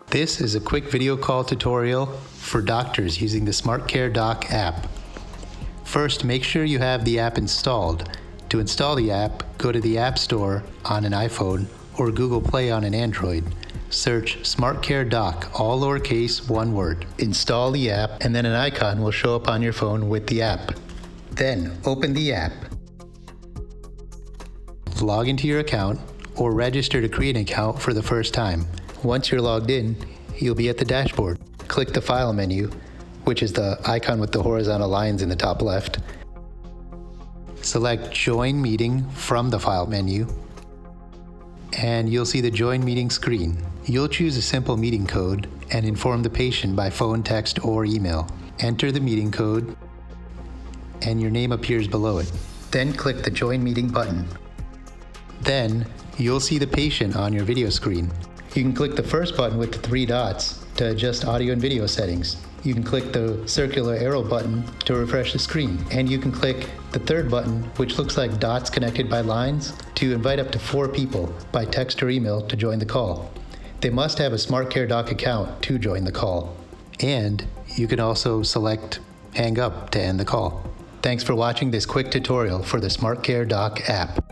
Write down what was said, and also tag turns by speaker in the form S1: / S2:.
S1: This is a quick video call tutorial for doctors using the SmartCare Doc app. First, make sure you have the app installed. To install the app, go to the App Store on an iPhone or Google Play on an Android. Search SmartCare Doc, all lowercase, one word. Install the app, and then an icon will show up on your phone with the app. Then, open the app. Log into your account or register to create an account for the first time. Once you're logged in, you'll be at the dashboard. Click the File menu, which is the icon with the horizontal lines in the top left. Select Join Meeting from the File menu, and you'll see the Join Meeting screen. You'll choose a simple meeting code and inform the patient by phone, text, or email. Enter the meeting code, and your name appears below it. Then click the Join Meeting button. Then, you'll see the patient on your video screen. You can click the first button with the three dots to adjust audio and video settings. You can click the circular arrow button to refresh the screen. And you can click the third button, which looks like dots connected by lines, to invite up to 4 people by text or email to join the call. They must have a SmartCare Doc account to join the call. And you can also select Hang Up to end the call. Thanks for watching this quick tutorial for the SmartCare Doc app.